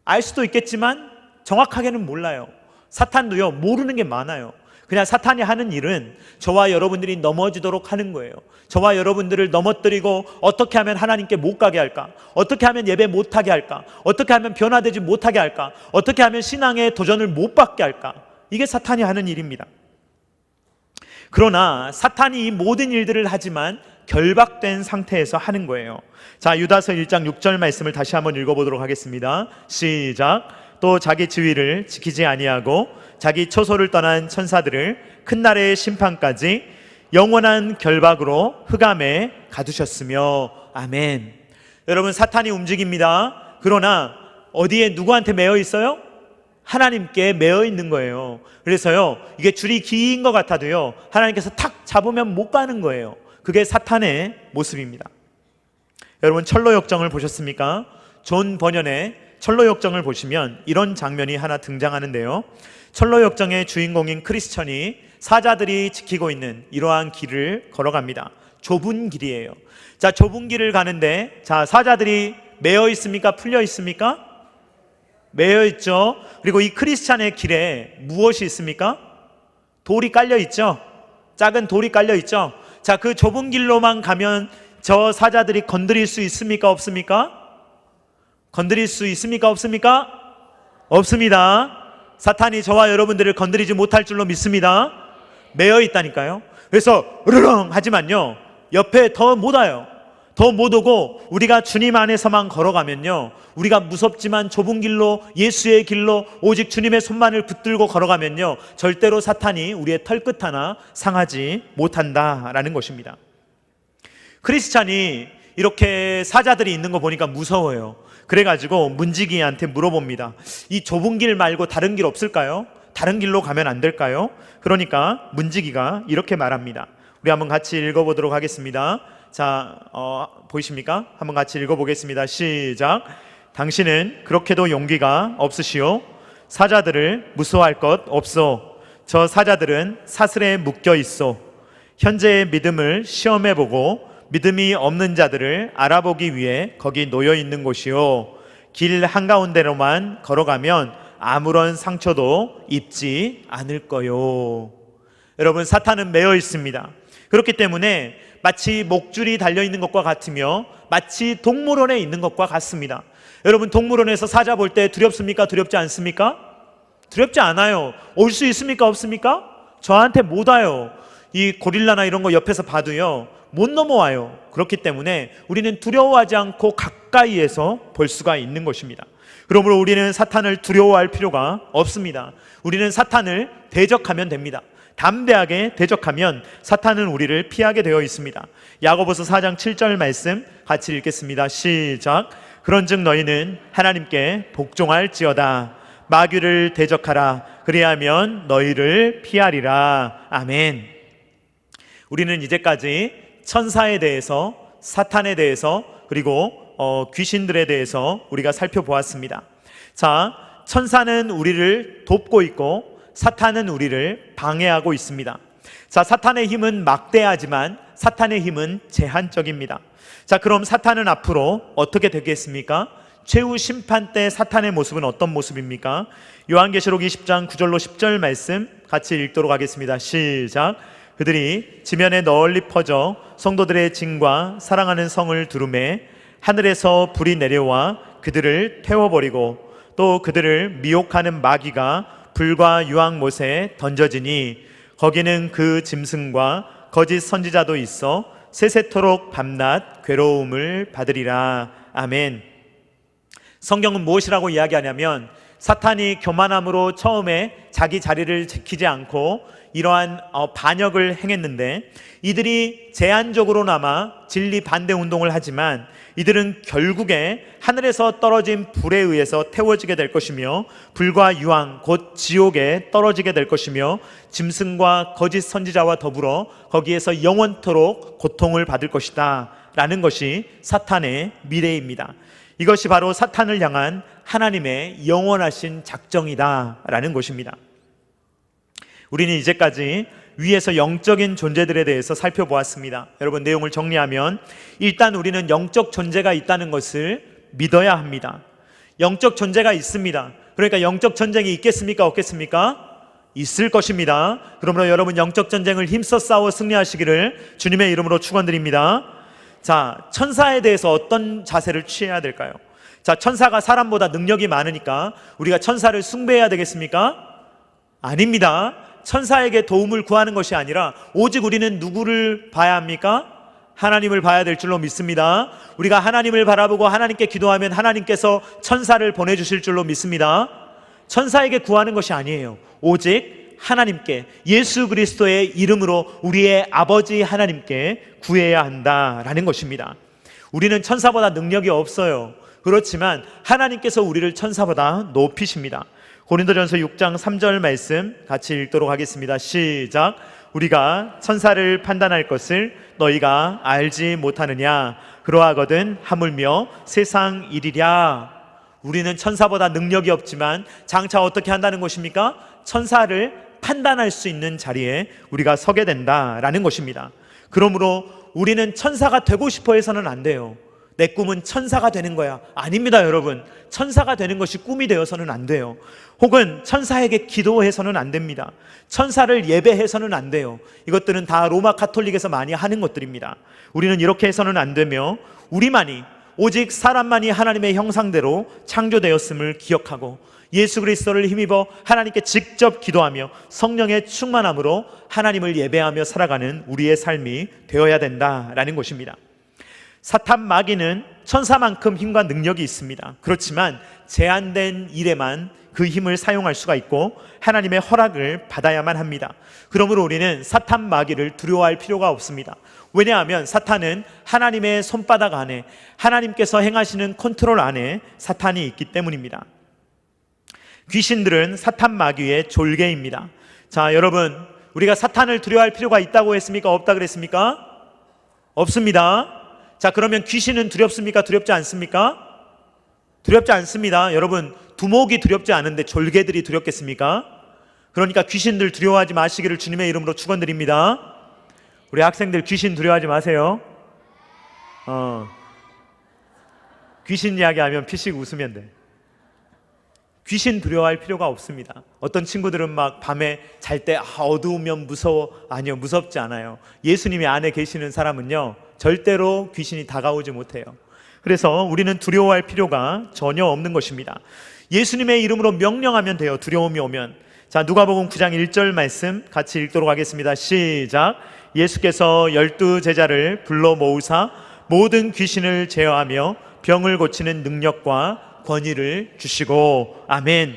알 수도 있겠지만 정확하게는 몰라요. 사탄도요, 모르는 게 많아요. 그냥 사탄이 하는 일은 저와 여러분들이 넘어지도록 하는 거예요. 저와 여러분들을 넘어뜨리고 어떻게 하면 하나님께 못 가게 할까? 어떻게 하면 예배 못하게 할까? 어떻게 하면 변화되지 못하게 할까? 어떻게 하면 신앙의 도전을 못 받게 할까? 이게 사탄이 하는 일입니다. 그러나 사탄이 이 모든 일들을 하지만 결박된 상태에서 하는 거예요. 자, 유다서 1장 6절 말씀을 다시 한번 읽어보도록 하겠습니다. 시작. 또 자기 지위를 지키지 아니하고 자기 처소를 떠난 천사들을 큰 날의 심판까지 영원한 결박으로 흑암에 가두셨으며. 아멘. 여러분, 사탄이 움직입니다. 그러나 어디에 누구한테 매여 있어요? 하나님께 매여 있는 거예요. 그래서요, 이게 줄이 긴 것 같아도요, 하나님께서 탁 잡으면 못 가는 거예요. 그게 사탄의 모습입니다. 여러분, 철로역정을 보셨습니까? 존 버년의 철로역정을 보시면 이런 장면이 하나 등장하는데요, 철로역정의 주인공인 크리스천이 사자들이 지키고 있는 이러한 길을 걸어갑니다. 좁은 길이에요. 자, 좁은 길을 가는데, 자, 사자들이 매여 있습니까? 풀려 있습니까? 매여 있죠. 그리고 이 크리스찬의 길에 무엇이 있습니까? 돌이 깔려 있죠. 작은 돌이 깔려 있죠. 자, 그 좁은 길로만 가면 저 사자들이 건드릴 수 있습니까? 없습니까? 건드릴 수 있습니까? 없습니까? 없습니다. 사탄이 저와 여러분들을 건드리지 못할 줄로 믿습니다. 매여 있다니까요. 그래서 으르렁 하지만요, 옆에 더 못 와요. 더 못 오고 우리가 주님 안에서만 걸어가면요, 우리가 무섭지만 좁은 길로, 예수의 길로 오직 주님의 손만을 붙들고 걸어가면요, 절대로 사탄이 우리의 털끝 하나 상하지 못한다라는 것입니다. 크리스찬이 이렇게 사자들이 있는 거 보니까 무서워요. 그래가지고 문지기한테 물어봅니다. 이 좁은 길 말고 다른 길 없을까요? 다른 길로 가면 안 될까요? 그러니까 문지기가 이렇게 말합니다. 우리 한번 같이 읽어보도록 하겠습니다. 자, 보이십니까? 한번 같이 읽어보겠습니다. 시작. 당신은 그렇게도 용기가 없으시오. 사자들을 무서워할 것 없소. 저 사자들은 사슬에 묶여 있소. 현재의 믿음을 시험해보고 믿음이 없는 자들을 알아보기 위해 거기 놓여 있는 곳이요. 길 한가운데로만 걸어가면 아무런 상처도 입지 않을 거요. 여러분, 사탄은 매여 있습니다. 그렇기 때문에 마치 목줄이 달려있는 것과 같으며 마치 동물원에 있는 것과 같습니다. 여러분, 동물원에서 사자 볼 때 두렵습니까? 두렵지 않습니까? 두렵지 않아요. 올 수 있습니까? 없습니까? 저한테 못 와요. 이 고릴라나 이런 거 옆에서 봐도요, 못 넘어와요. 그렇기 때문에 우리는 두려워하지 않고 가까이에서 볼 수가 있는 것입니다. 그러므로 우리는 사탄을 두려워할 필요가 없습니다. 우리는 사탄을 대적하면 됩니다. 담대하게 대적하면 사탄은 우리를 피하게 되어 있습니다. 야고보서 4장 7절 말씀 같이 읽겠습니다. 시작. 그런즉 너희는 하나님께 복종할지어다. 마귀를 대적하라. 그리하면 너희를 피하리라. 아멘. 우리는 이제까지 천사에 대해서, 사탄에 대해서, 그리고 귀신들에 대해서 우리가 살펴보았습니다. 자, 천사는 우리를 돕고 있고 사탄은 우리를 방해하고 있습니다. 자, 사탄의 힘은 막대하지만 사탄의 힘은 제한적입니다. 자, 그럼 사탄은 앞으로 어떻게 되겠습니까? 최후 심판 때 사탄의 모습은 어떤 모습입니까? 요한계시록 20장 9절로 10절 말씀 같이 읽도록 하겠습니다. 시작. 그들이 지면에 널리 퍼져 성도들의 징과 사랑하는 성을 두루매 하늘에서 불이 내려와 그들을 태워버리고 또 그들을 미혹하는 마귀가 불과 유황못에 던져지니 거기는 그 짐승과 거짓 선지자도 있어 세세토록 밤낮 괴로움을 받으리라. 아멘. 성경은 무엇이라고 이야기하냐면 사탄이 교만함으로 처음에 자기 자리를 지키지 않고 이러한 반역을 행했는데 이들이 제한적으로나마 진리 반대 운동을 하지만 이들은 결국에 하늘에서 떨어진 불에 의해서 태워지게 될 것이며 불과 유황 곧 지옥에 떨어지게 될 것이며 짐승과 거짓 선지자와 더불어 거기에서 영원토록 고통을 받을 것이다 라는 것이 사탄의 미래입니다. 이것이 바로 사탄을 향한 하나님의 영원하신 작정이다 라는 것입니다. 우리는 이제까지 위에서 영적인 존재들에 대해서 살펴보았습니다. 여러분, 내용을 정리하면 일단 우리는 영적 존재가 있다는 것을 믿어야 합니다. 영적 존재가 있습니다. 그러니까 영적 전쟁이 있겠습니까? 없겠습니까? 있을 것입니다. 그러므로 여러분 영적 전쟁을 힘써 싸워 승리하시기를 주님의 이름으로 축원드립니다. 자, 천사에 대해서 어떤 자세를 취해야 될까요? 자, 천사가 사람보다 능력이 많으니까 우리가 천사를 숭배해야 되겠습니까? 아닙니다. 천사에게 도움을 구하는 것이 아니라 오직 우리는 누구를 봐야 합니까? 하나님을 봐야 될 줄로 믿습니다. 우리가 하나님을 바라보고 하나님께 기도하면 하나님께서 천사를 보내주실 줄로 믿습니다. 천사에게 구하는 것이 아니에요. 오직 하나님께, 예수 그리스도의 이름으로 우리의 아버지 하나님께 구해야 한다라는 것입니다. 우리는 천사보다 능력이 없어요. 그렇지만 하나님께서 우리를 천사보다 높이십니다. 고린도전서 6장 3절 말씀 같이 읽도록 하겠습니다. 시작. 우리가 천사를 판단할 것을 너희가 알지 못하느냐? 그러하거든 하물며 세상 일이랴. 우리는 천사보다 능력이 없지만 장차 어떻게 한다는 것입니까? 천사를 판단할 수 있는 자리에 우리가 서게 된다라는 것입니다. 그러므로 우리는 천사가 되고 싶어 해서는 안 돼요. 내 꿈은 천사가 되는 거야. 아닙니다, 여러분. 천사가 되는 것이 꿈이 되어서는 안 돼요. 혹은 천사에게 기도해서는 안 됩니다. 천사를 예배해서는 안 돼요. 이것들은 다 로마 가톨릭에서 많이 하는 것들입니다. 우리는 이렇게 해서는 안 되며 우리만이, 오직 사람만이 하나님의 형상대로 창조되었음을 기억하고 예수 그리스도를 힘입어 하나님께 직접 기도하며 성령의 충만함으로 하나님을 예배하며 살아가는 우리의 삶이 되어야 된다라는 것입니다. 사탄 마귀는 천사만큼 힘과 능력이 있습니다. 그렇지만 제한된 일에만 그 힘을 사용할 수가 있고 하나님의 허락을 받아야만 합니다. 그러므로 우리는 사탄 마귀를 두려워할 필요가 없습니다. 왜냐하면 사탄은 하나님의 손바닥 안에, 하나님께서 행하시는 컨트롤 안에 사탄이 있기 때문입니다. 귀신들은 사탄 마귀의 졸개입니다. 자, 여러분, 우리가 사탄을 두려워할 필요가 있다고 했습니까? 없다 그랬습니까? 없습니다. 자, 그러면 귀신은 두렵습니까? 두렵지 않습니까? 두렵지 않습니다. 여러분, 두목이 두렵지 않은데 졸개들이 두렵겠습니까? 그러니까 귀신들 두려워하지 마시기를 주님의 이름으로 축원드립니다. 우리 학생들 귀신 두려워하지 마세요. 귀신 이야기하면 피식 웃으면 돼. 귀신 두려워할 필요가 없습니다. 어떤 친구들은 막 밤에 잘 때 어두우면 무서워. 아니요, 무섭지 않아요. 예수님이 안에 계시는 사람은요 절대로 귀신이 다가오지 못해요. 그래서 우리는 두려워할 필요가 전혀 없는 것입니다. 예수님의 이름으로 명령하면 돼요. 두려움이 오면. 자, 누가복음 9장 1절 말씀 같이 읽도록 하겠습니다. 시작. 예수께서 12 제자를 불러 모으사 모든 귀신을 제어하며 병을 고치는 능력과 권위를 주시고. 아멘.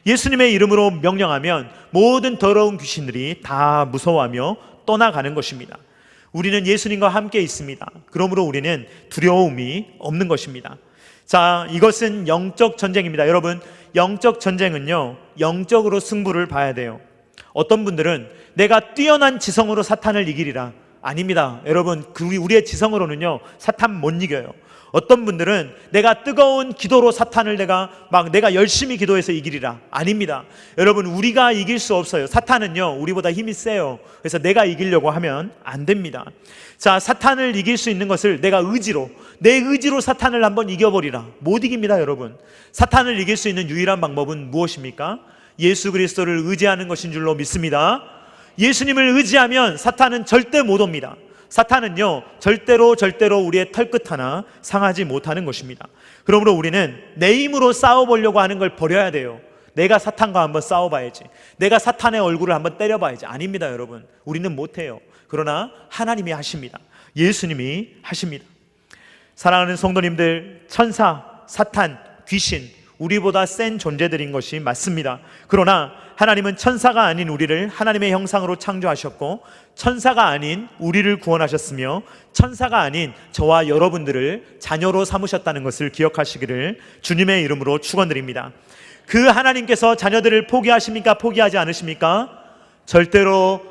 예수님의 이름으로 명령하면 모든 더러운 귀신들이 다 무서워하며 떠나가는 것입니다. 우리는 예수님과 함께 있습니다. 그러므로 우리는 두려움이 없는 것입니다. 자, 이것은 영적 전쟁입니다. 여러분, 영적 전쟁은요 영적으로 승부를 봐야 돼요. 어떤 분들은 내가 뛰어난 지성으로 사탄을 이기리라. 아닙니다. 여러분, 우리의 지성으로는요 사탄 못 이겨요. 어떤 분들은 내가 뜨거운 기도로 사탄을 내가 열심히 기도해서 이기리라. 아닙니다. 여러분, 우리가 이길 수 없어요. 사탄은요 우리보다 힘이 세요. 그래서 내가 이기려고 하면 안 됩니다. 자, 사탄을 이길 수 있는 것을 내 의지로 사탄을 한번 이겨버리라. 못 이깁니다. 여러분, 사탄을 이길 수 있는 유일한 방법은 무엇입니까? 예수 그리스도를 의지하는 것인 줄로 믿습니다. 예수님을 의지하면 사탄은 절대 못 옵니다. 사탄은요 절대로 우리의 털끝 하나 상하지 못하는 것입니다. 그러므로 우리는 내 힘으로 싸워보려고 하는 걸 버려야 돼요. 내가 사탄과 한번 싸워봐야지, 내가 사탄의 얼굴을 한번 때려봐야지. 아닙니다. 여러분, 우리는 못해요. 그러나 하나님이 하십니다. 예수님이 하십니다. 사랑하는 성도님들, 천사, 사탄, 귀신, 우리보다 센 존재들인 것이 맞습니다. 그러나 하나님은 천사가 아닌 우리를 하나님의 형상으로 창조하셨고, 천사가 아닌 우리를 구원하셨으며, 천사가 아닌 저와 여러분들을 자녀로 삼으셨다는 것을 기억하시기를 주님의 이름으로 축원드립니다. 그 하나님께서 자녀들을 포기하십니까? 포기하지 않으십니까? 절대로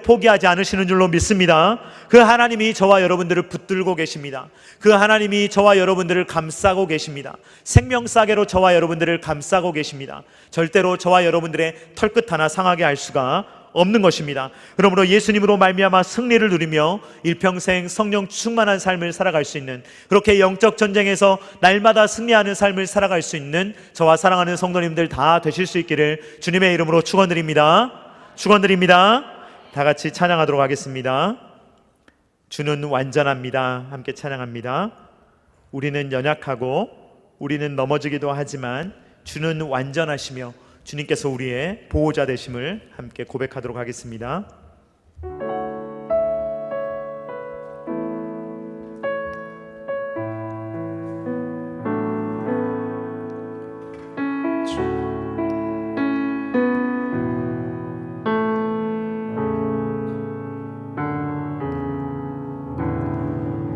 포기하지 않으시는 줄로 믿습니다. 그 하나님이 저와 여러분들을 붙들고 계십니다. 그 하나님이 저와 여러분들을 감싸고 계십니다. 생명싸개로 저와 여러분들을 감싸고 계십니다. 절대로 저와 여러분들의 털끝 하나 상하게 할 수가 없는 것입니다. 그러므로 예수님으로 말미암아 승리를 누리며 일평생 성령 충만한 삶을 살아갈 수 있는, 그렇게 영적 전쟁에서 날마다 승리하는 삶을 살아갈 수 있는 저와 사랑하는 성도님들 다 되실 수 있기를 주님의 이름으로 축원드립니다. 다 같이 찬양하도록 하겠습니다. 주는 완전합니다. 함께 찬양합니다. 우리는 연약하고 우리는 넘어지기도 하지만 주는 완전하시며 주님께서 우리의 보호자 되심을 함께 고백하도록 하겠습니다.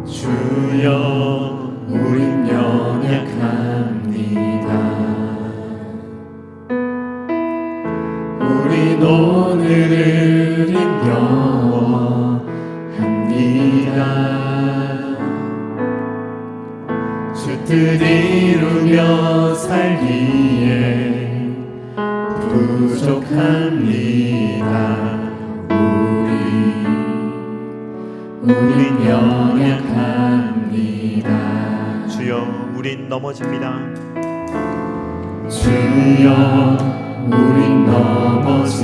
주여, 우린 연약합니다. 우린 오늘을 힘겨워합니다. 주 뜻 이루며 살기에 부족합니다. 우린 연약합니다. 주여, 우린 넘어집니다. 주여, 우린 넘어집니다.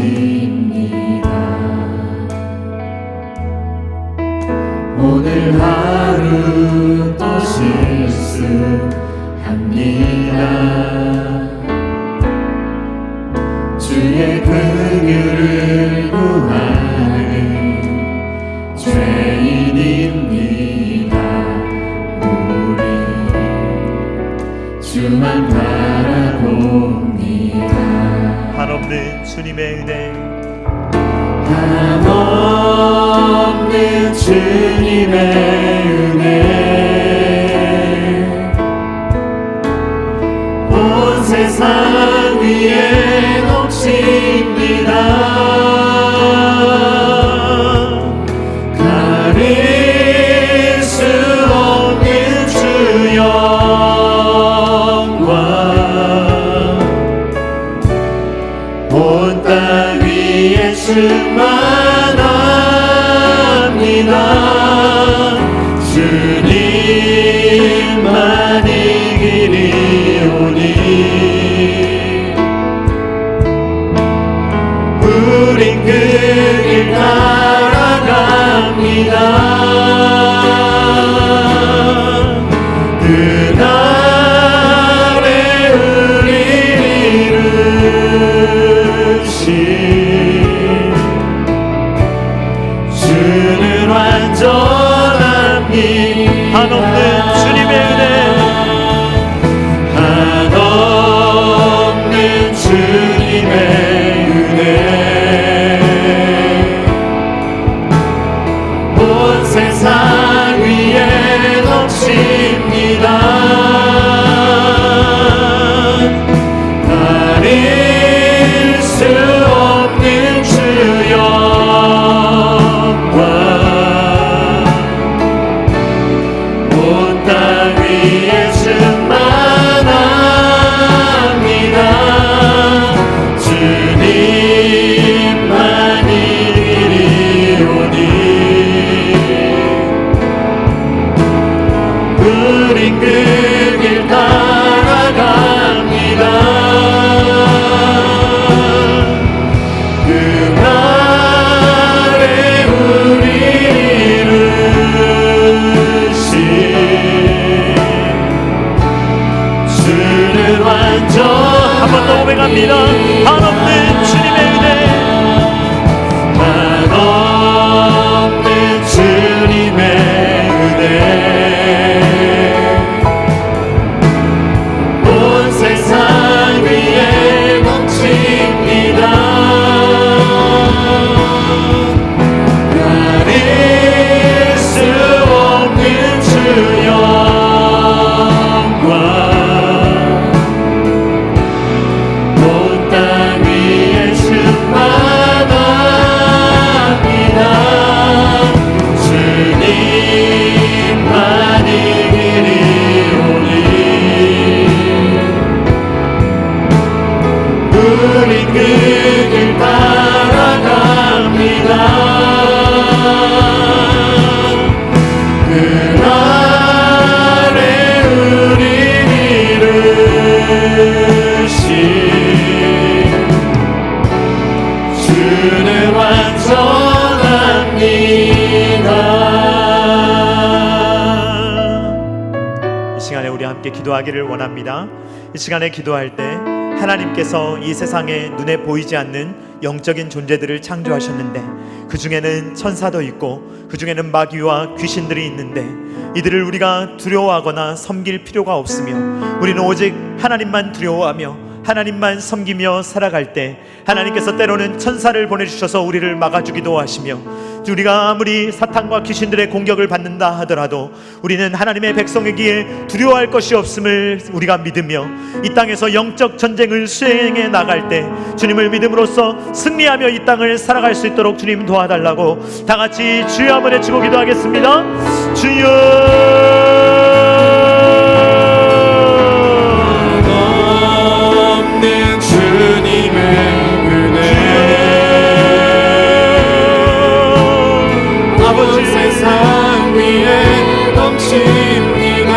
오늘 하루 또 실수합니다. 주의 긍휼을 구하는 죄인입니다. 우리 주만 바라봅니다. 한없는 주님의 은혜, 한없는 주님의 은혜, 온 세상 위에 넘칩니다. 온 땅 위에 충만합니다. 주님만 이기리오니 우린 그 길 따라갑니다. 그날에 우리 주는 완전합니다. 한없는 주님의 은혜, 한없는 주님의 은혜, 온 세상 주는 완전합니다. 이 시간에 우리 함께 기도하기를 원합니다. 이 시간에 기도할 때 하나님께서 이 세상에 눈에 보이지 않는 영적인 존재들을 창조하셨는데 그 중에는 천사도 있고 그 중에는 마귀와 귀신들이 있는데 이들을 우리가 두려워하거나 섬길 필요가 없으며 우리는 오직 하나님만 두려워하며 하나님만 섬기며 살아갈 때 하나님께서 때로는 천사를 보내주셔서 우리를 막아주기도 하시며 우리가 아무리 사탄과 귀신들의 공격을 받는다 하더라도 우리는 하나님의 백성이기에 두려워할 것이 없음을 우리가 믿으며 이 땅에서 영적 전쟁을 수행해 나갈 때 주님을 믿음으로써 승리하며 이 땅을 살아갈 수 있도록 주님 도와달라고 다 같이 주여 한번 외치고 기도하겠습니다. 주여 주님의 은혜 아버지 세상 위에 넘칩니다.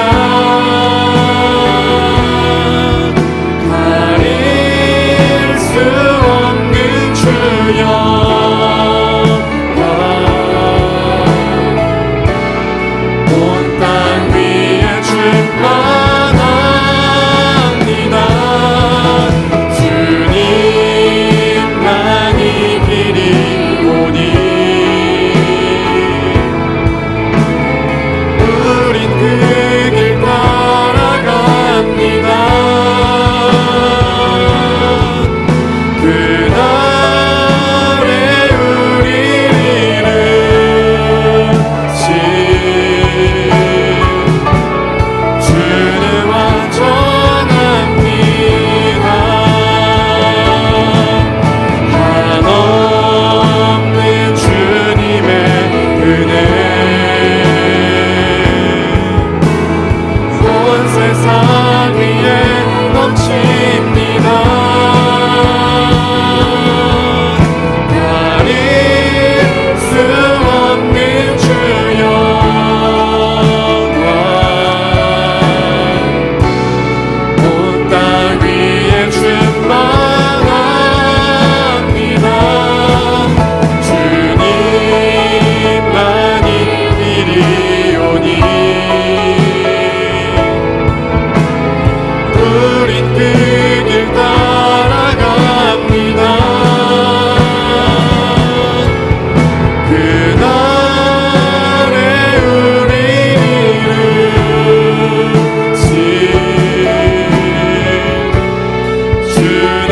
가릴 수 없는 주여 온 땅 위에 충만합니다. 주님만이 길이 오니 우린 그 길 따라갑니다. 그날에 우리를 이루신 주는 완전합니다. 한없는 주님의 은혜 온 세상 위에 넘칩니다. 가릴 수 없는 주 영광 온 땅 위에 충만합니다. 주님만이 이리 오니 우린 그 길 따라갑니다. 그날에 우리 이루신 주는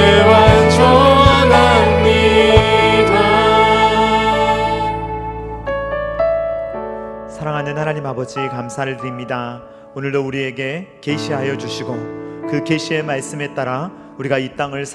완전합니다. 사랑하는 하나님 아버지 감사를 드립니다. 오늘도 우리에게 계시하여 주시고 그 계시의 말씀에 따라 우리가 이 땅을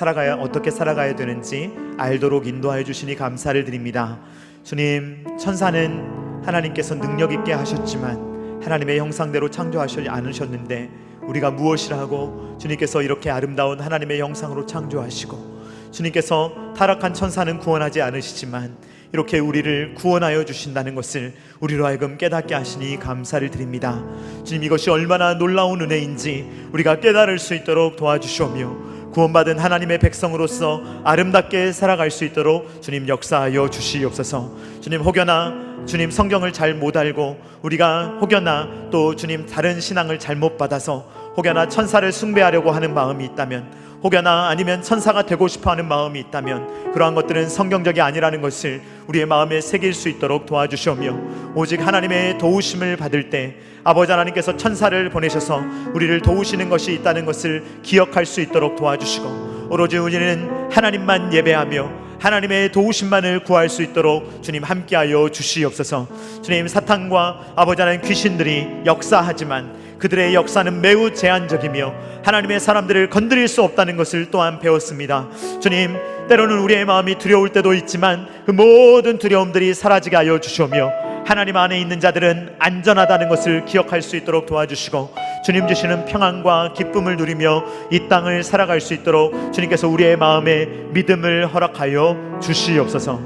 어떻게 살아가야 되는지 알도록 인도하여 주시니 감사를 드립니다. 주님, 천사는 하나님께서 능력 있게 하셨지만 하나님의 형상대로 창조하지 않으셨는데 우리가 무엇이라 하고 주님께서 이렇게 아름다운 하나님의 형상으로 창조하시고 주님께서 타락한 천사는 구원하지 않으시지만 이렇게 우리를 구원하여 주신다는 것을 우리로 하여금 깨닫게 하시니 감사를 드립니다. 주님, 이것이 얼마나 놀라운 은혜인지 우리가 깨달을 수 있도록 도와주시오며 구원받은 하나님의 백성으로서 아름답게 살아갈 수 있도록 주님 역사하여 주시옵소서. 주님, 혹여나 주님 성경을 잘 못 알고 우리가 혹여나 또 주님 다른 신앙을 잘못 받아서 혹여나 천사를 숭배하려고 하는 마음이 있다면 혹여나 아니면 천사가 되고 싶어하는 마음이 있다면 그러한 것들은 성경적이 아니라는 것을 우리의 마음에 새길 수 있도록 도와주시오며 오직 하나님의 도우심을 받을 때 아버지 하나님께서 천사를 보내셔서 우리를 도우시는 것이 있다는 것을 기억할 수 있도록 도와주시고 오로지 우리는 하나님만 예배하며 하나님의 도우심만을 구할 수 있도록 주님 함께하여 주시옵소서. 주님, 사탄과 아버지 하나님 귀신들이 역사하지만 그들의 역사는 매우 제한적이며 하나님의 사람들을 건드릴 수 없다는 것을 또한 배웠습니다. 주님, 때로는 우리의 마음이 두려울 때도 있지만 그 모든 두려움들이 사라지게 하여 주시오며 하나님 안에 있는 자들은 안전하다는 것을 기억할 수 있도록 도와주시고 주님 주시는 평안과 기쁨을 누리며 이 땅을 살아갈 수 있도록 주님께서 우리의 마음에 믿음을 허락하여 주시옵소서.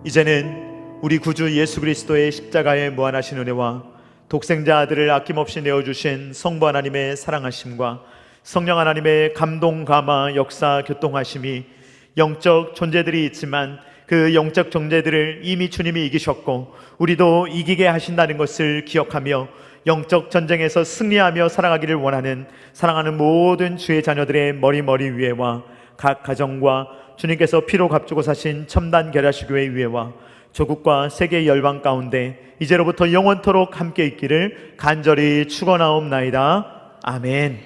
이제는 우리 구주 예수 그리스도의 십자가의 무한하신 은혜와 독생자 아들을 아낌없이 내어주신 성부 하나님의 사랑하심과 성령 하나님의 감동 감화 역사 교통하심이 영적 존재들이 있지만 그 영적 존재들을 이미 주님이 이기셨고 우리도 이기게 하신다는 것을 기억하며 영적 전쟁에서 승리하며 살아가기를 원하는 사랑하는 모든 주의 자녀들의 머리 위에와 각 가정과 주님께서 피로 값주고 사신 첨단 결야식교회 위에와 조국과 세계 열방 가운데 이제로부터 영원토록 함께 있기를 간절히 축원하옵나이다. 아멘.